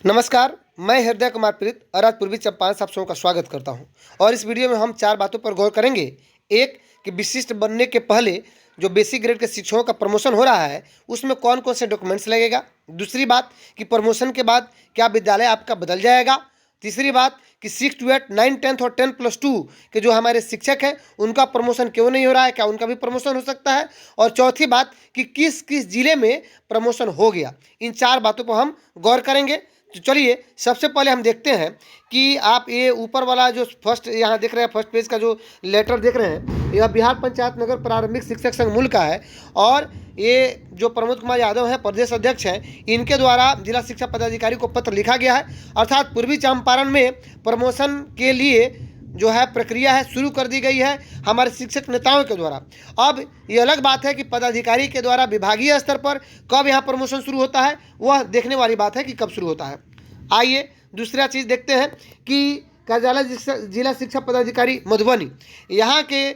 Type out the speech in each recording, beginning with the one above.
नमस्कार, मैं हृदय कुमार प्रीत और आज पूर्वी चंपारण से आप सबों का स्वागत करता हूं। और इस वीडियो में हम 4 बातों पर गौर करेंगे। एक, कि विशिष्ट बनने के पहले जो बेसिक ग्रेड के शिक्षकों का प्रमोशन हो रहा है उसमें कौन कौन से डॉक्यूमेंट्स लगेगा। दूसरी बात कि प्रमोशन के बाद क्या विद्यालय आपका बदल जाएगा। तीसरी बात कि 6 to 8, 9, 10 और 10+2 के जो हमारे शिक्षक हैं उनका प्रमोशन क्यों नहीं हो रहा है, क्या उनका भी प्रमोशन हो सकता है। और चौथी बात कि किस किस जिले में प्रमोशन हो गया। इन 4 बातों पर हम गौर करेंगे। तो चलिए सबसे पहले हम देखते हैं कि आप ये ऊपर वाला जो फर्स्ट यहाँ देख रहे हैं, फर्स्ट पेज का जो लेटर देख रहे हैं, यह बिहार पंचायत नगर प्रारंभिक शिक्षक संघ मूल का है। और ये जो प्रमोद कुमार यादव हैं, प्रदेश अध्यक्ष हैं, इनके द्वारा जिला शिक्षा पदाधिकारी को पत्र लिखा गया है। अर्थात पूर्वी चंपारण में प्रमोशन के लिए जो है प्रक्रिया है शुरू कर दी गई है हमारे शिक्षक नेताओं के द्वारा। अब ये अलग बात है कि पदाधिकारी के द्वारा विभागीय स्तर पर कब यहाँ प्रमोशन शुरू होता है, वह देखने वाली बात है कि कब शुरू होता है। आइए दूसरा चीज़ देखते हैं कि कार्यालय जिला शिक्षा पदाधिकारी मधुबनी, यहाँ के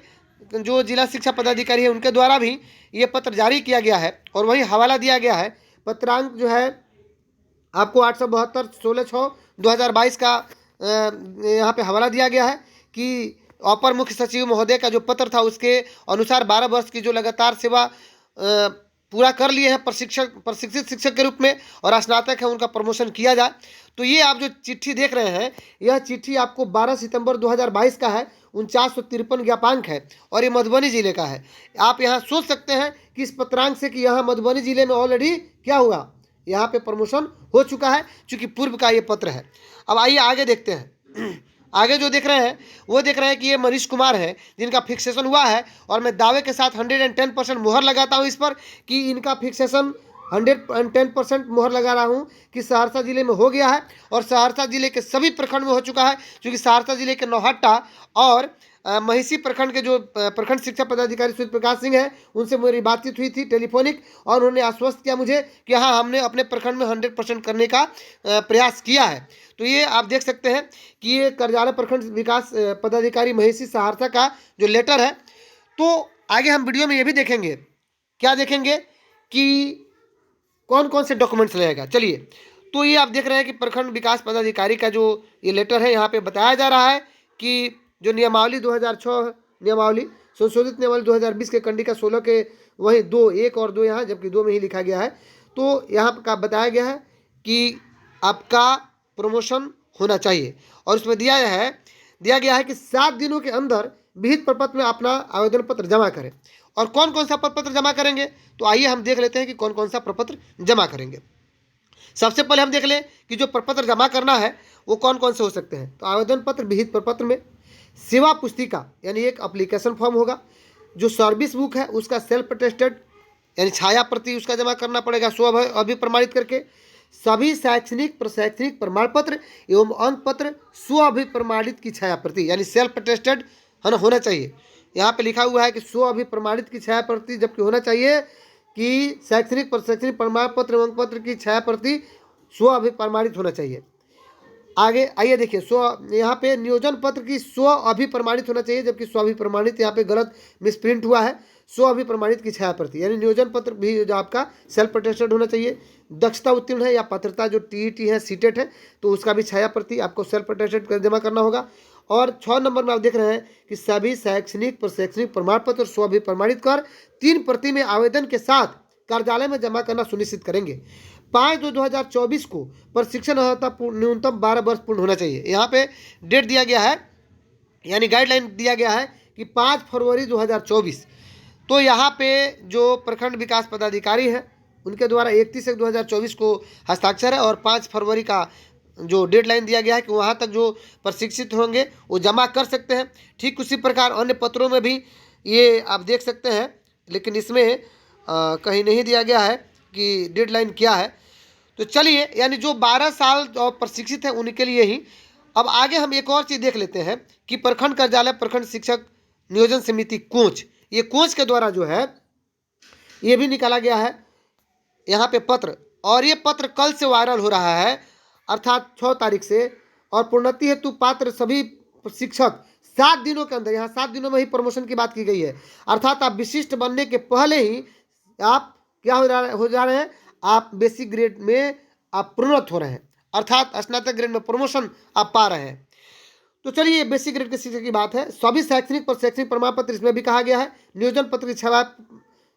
जो जिला शिक्षा पदाधिकारी है उनके द्वारा भी ये पत्र जारी किया गया है और वही हवाला दिया गया है। पत्रांक जो है आपको 872/16/6/2022 का यहाँ पे हवाला दिया गया है कि अपर मुख्य सचिव महोदय का जो पत्र था उसके अनुसार 12 वर्ष की जो लगातार सेवा पूरा कर लिए हैं प्रशिक्षित शिक्षक के रूप में और स्नातक है उनका प्रमोशन किया जाए। तो ये आप जो चिट्ठी देख रहे हैं, यह चिट्ठी आपको 12 सितंबर 2022 का है। 4953 ज्ञापांक है और ये मधुबनी जिले का है। आप यहाँ सोच सकते हैं कि इस पत्रांक से कि यहाँ मधुबनी जिले में ऑलरेडी क्या हुआ, यहाँ पे प्रमोशन हो चुका है चूँकि पूर्व का ये पत्र है। अब आइए आगे देखते हैं। आगे जो देख रहे हैं वो देख रहे हैं कि ये मनीष कुमार है जिनका फिक्सेशन हुआ है और मैं दावे के साथ 110% मुहर लगाता हूँ इस पर कि इनका फिक्सेशन 110% मुहर लगा रहा हूँ कि सहरसा जिले में हो गया है और सहरसा जिले के सभी प्रखंड में हो चुका है। क्योंकि सहरसा जिले के नौहट्टा और महिषी प्रखंड के जो प्रखंड शिक्षा पदाधिकारी सूर्य प्रकाश सिंह हैं उनसे मेरी बातचीत हुई थी टेलीफोनिक और उन्होंने आश्वस्त किया मुझे कि हाँ हमने अपने प्रखंड में 100% करने का प्रयास किया है। तो ये आप देख सकते हैं कि ये कार्यालय प्रखंड विकास पदाधिकारी महिषी सहरसा का जो लेटर है। तो आगे हम वीडियो में ये भी देखेंगे, क्या देखेंगे कि कौन कौन से डॉक्यूमेंट्स लगेगा। चलिए, तो ये आप देख रहे हैं कि प्रखंड विकास पदाधिकारी का जो ये लेटर है यहाँ पे बताया जा रहा है कि जो नियमावली 2006 नियमावली संशोधित नियमावली 2020 के कंडिका 16 के वही 2, 1 और 2 यहाँ जबकि 2 में ही लिखा गया है। तो यहाँ का बताया गया है कि आपका प्रमोशन होना चाहिए और उसमें दिया गया है कि 7 दिनों के अंदर विहित प्रपत्र में अपना आवेदन पत्र जमा करें। और कौन कौन सा प्रपत्र जमा करेंगे, तो आइए हम देख लेते हैं कि कौन कौन सा प्रपत्र जमा करेंगे। सबसे पहले हम देख लें कि जो प्रपत्र जमा करना है वो कौन कौन से हो सकते हैं। तो आवेदन पत्र विहित प्रपत्र में सेवा पुस्तिका यानी एक एप्लीकेशन फॉर्म होगा, जो सर्विस बुक है उसका सेल्फ अटेस्टेड यानी छाया प्रति उसका जमा करना पड़ेगा स्व अभिप्रमाणित करके। सभी शैक्षणिक प्रशैक्षणिक प्रमाण पत्र एवं अंक पत्र स्व अभिप्रमाणित की छाया प्रति यानी सेल्फ अटेस्टेड होना चाहिए। यहाँ पे लिखा हुआ है कि स्व अभिप्रमाणित की छाया प्रति जबकि होना चाहिए कि शैक्षणिक प्रशैक्षणिक प्रमाण पत्र एवं अंक पत्र की छाया प्रति स्व अभिप्रमाणित होना चाहिए। आगे आइए देखिए, यहाँ पे नियोजन पत्र की स्व अभिप्रमाणित होना चाहिए जबकि स्व अभिप्रमाणित यहाँ पे गलत मिसप्रिंट हुआ है। स्व अभिप्रमाणित की छाया प्रति यानी नियोजन पत्र भी जो आपका सेल्फ अटेस्टेड होना चाहिए। दक्षता उत्तीर्ण है या पात्रता जो टीईटी है सीटेट है तो उसका भी छाया प्रति आपको सेल्फ अटेस्टेड कर जमा करना होगा। और 6 नंबर में आप देख रहे हैं कि सभी शैक्षणिक प्रशैक्षणिक प्रमाण पत्र स्व अभिप्रमाणित कर 3 प्रति में आवेदन के साथ कार्यालय में जमा करना सुनिश्चित करेंगे। 5/2/2024 को प्रशिक्षण अर्हता न्यूनतम 12 वर्ष पूर्ण होना चाहिए। यहाँ पे डेट दिया गया है यानी गाइडलाइन दिया गया है कि 5 फरवरी 2024। तो यहाँ पे जो प्रखंड विकास पदाधिकारी है उनके द्वारा 31/1/2024 को हस्ताक्षर है और 5 फरवरी का जो डेडलाइन दिया गया है कि वहाँ तक जो प्रशिक्षित होंगे वो जमा कर सकते हैं। ठीक उसी प्रकार अन्य पत्रों में भी ये आप देख सकते हैं, लेकिन इसमें कहीं नहीं दिया गया है कि डेडलाइन क्या है। तो चलिए, यानी जो 12 साल और प्रशिक्षित हैं उनके लिए ही। अब आगे हम एक और चीज़ देख लेते हैं कि प्रखंड कार्यालय प्रखंड शिक्षक नियोजन समिति कोच, ये कोच के द्वारा जो है ये भी निकाला गया है यहाँ पे पत्र, और ये पत्र कल से वायरल हो रहा है अर्थात 6 तारीख से। और प्रोन्नति हेतु पात्र सभी शिक्षक 7 दिनों के अंदर, यहाँ 7 दिनों में ही प्रमोशन की बात की गई है। अर्थात आप विशिष्ट बनने के पहले ही आप क्या हो जा रहे हैं, आप बेसिक ग्रेड में आप प्रोन्नत हो रहे हैं। अर्थात स्नातक ग्रेड में प्रमोशन आप पा रहे हैं। तो चलिए बेसिक ग्रेड के शिक्षक की बात है। सभी शैक्षणिक पर शैक्षणिक प्रमाण पत्र इसमें भी कहा गया है। नियोजन पत्र की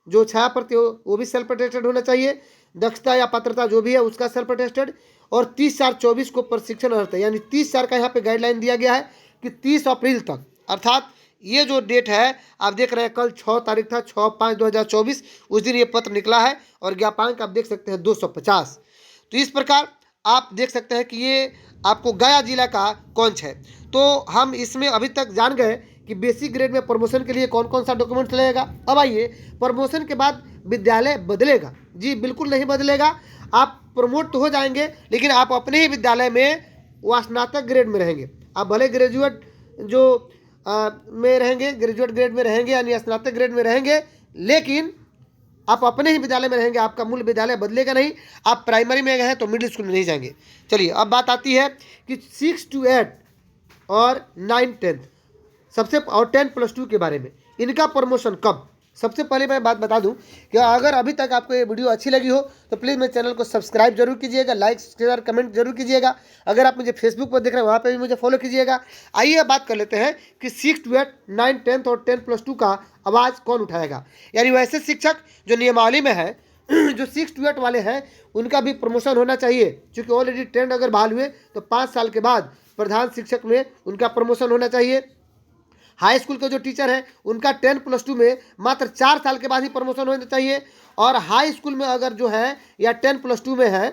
जो छाया प्रति हो वो भी सेल्फ अटेस्टेड होना चाहिए। दक्षता या पात्रता जो भी है उसका सेल्फ अटेस्टेड। और 30/4/24 को प्रशिक्षण अर्थ है, यानी 30/4 का यहाँ पे गाइडलाइन दिया गया है कि 30 अप्रैल तक, अर्थात ये जो डेट है आप देख रहे हैं, कल 6 तारीख था, 6/5/2024, उस दिन ये पत्र निकला है और ज्ञापांक आप देख सकते हैं 250। तो इस प्रकार आप देख सकते हैं कि ये आपको गया जिला का कौन है। तो हम इसमें अभी तक जान गए कि बेसिक ग्रेड में प्रमोशन के लिए कौन कौन सा डॉक्यूमेंट्स लगेगा। अब आइए, प्रमोशन के बाद विद्यालय बदलेगा? जी बिल्कुल नहीं बदलेगा। आप प्रमोट तो हो जाएंगे, लेकिन आप अपने ही विद्यालय में वो स्नातक ग्रेड में रहेंगे। आप भले ग्रेजुएट जो में रहेंगे, ग्रेजुएट ग्रेड में रहेंगे यानी स्नातक ग्रेड में रहेंगे, लेकिन आप अपने ही विद्यालय में रहेंगे। आपका मूल विद्यालय बदलेगा नहीं। आप प्राइमरी में गए हैं तो मिडिल स्कूल में नहीं जाएंगे। चलिए अब बात आती है कि 6 to 8 और 9 10 सबसे, और 10+2 के बारे में, इनका प्रमोशन कब। सबसे पहले मैं बात बता दूं कि अगर अभी तक आपको ये वीडियो अच्छी लगी हो तो प्लीज़ मेरे चैनल को सब्सक्राइब जरूर कीजिएगा, लाइक शेयर कमेंट जरूर कीजिएगा। अगर आप मुझे फेसबुक पर देख रहे हैं वहाँ पे भी मुझे फॉलो कीजिएगा। आइए बात कर लेते हैं कि 6 to 8 9 10 और 10+2 का आवाज़ कौन उठाएगा। यानी वैसे शिक्षक जो नियमावली में है जो 6 to 8 वाले हैं उनका भी प्रमोशन होना चाहिए, क्योंकि ऑलरेडी ट्रेंड अगर बहाल हुए तो 5 साल के बाद प्रधान शिक्षक में उनका प्रमोशन होना चाहिए। हाई स्कूल के जो टीचर हैं उनका 10+2 में मात्र 4 साल के बाद ही प्रमोशन होना चाहिए। और हाई स्कूल में अगर जो है या 10+2 में है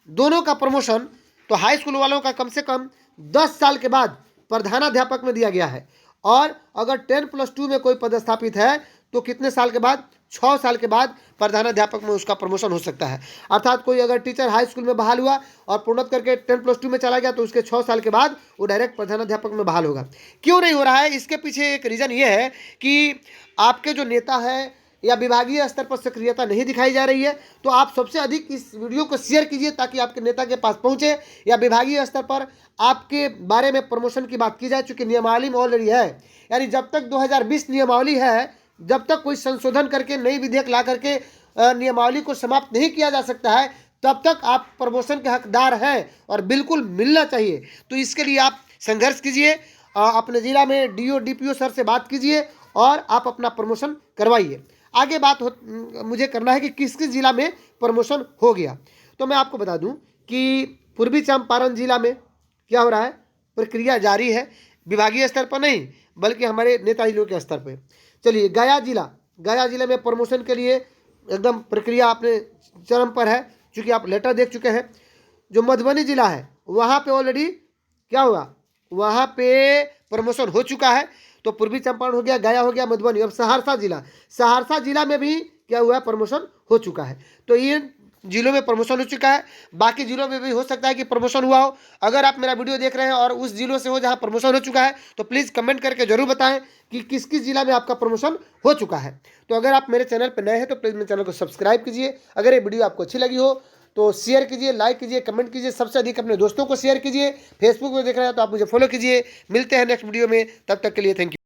दोनों का प्रमोशन, तो हाई स्कूल वालों का कम से कम 10 साल के बाद प्रधानाध्यापक में दिया गया है। और अगर 10+2 में कोई पदस्थापित है तो कितने साल के बाद? 6 साल के बाद प्रधानाध्यापक में उसका प्रमोशन हो सकता है। अर्थात कोई अगर टीचर हाई स्कूल में बहाल हुआ और प्रोन्नत करके 10+2 में चला गया तो उसके 6 साल के बाद वो डायरेक्ट प्रधानाध्यापक में बहाल होगा। क्यों नहीं हो रहा है? इसके पीछे एक रीज़न ये है कि आपके जो नेता है या विभागीय स्तर पर सक्रियता नहीं दिखाई जा रही है। तो आप सबसे अधिक इस वीडियो को शेयर कीजिए ताकि आपके नेता के पास पहुंचे, या विभागीय स्तर पर आपके बारे में प्रमोशन की बात की जाए, चूँकि नियमावली में ऑलरेडी है। यानी जब तक 2020 नियमावली है, जब तक कोई संशोधन करके नई विधेयक ला करके नियमावली को समाप्त नहीं किया जा सकता है, तब तक आप प्रमोशन के हकदार हैं और बिल्कुल मिलना चाहिए। तो इसके लिए आप संघर्ष कीजिए, अपने ज़िला में डीओ डीपीओ सर से बात कीजिए और आप अपना प्रमोशन करवाइए। आगे बात मुझे करना है कि किस किस जिला में प्रमोशन हो गया। तो मैं आपको बता दूं कि पूर्वी चंपारण जिला में क्या हो रहा है, प्रक्रिया जारी है, विभागीय स्तर पर नहीं बल्कि हमारे नेताजी के स्तर पर। चलिए गया जिला में प्रमोशन के लिए एकदम प्रक्रिया अपने चरम पर है, क्योंकि आप लेटर देख चुके हैं। जो मधुबनी जिला है वहाँ पे ऑलरेडी क्या हुआ, वहाँ पे प्रमोशन हो चुका है। तो पूर्वी चंपारण हो गया, गया हो गया, मधुबनी। अब सहरसा जिला में भी क्या हुआ है, प्रमोशन हो चुका है। तो ये जिलों में प्रमोशन हो चुका है। बाकी जिलों में भी हो सकता है कि प्रमोशन हुआ हो। अगर आप मेरा वीडियो देख रहे हैं और उस जिलों से हो जहां प्रमोशन हो चुका है तो प्लीज़ कमेंट करके जरूर बताएं कि किस किस जिला में आपका प्रमोशन हो चुका है। तो अगर आप मेरे चैनल पर नए हैं तो प्लीज़ मेरे चैनल को सब्सक्राइब कीजिए। अगर ये वीडियो आपको अच्छी लगी हो तो शेयर कीजिए, लाइक कीजिए, कमेंट कीजिए, सबसे अधिक अपने दोस्तों को शेयर कीजिए। फेसबुक पर देख रहे हैं तो आप मुझे फॉलो कीजिए। मिलते हैं नेक्स्ट वीडियो में, तब तक के लिए थैंक यू।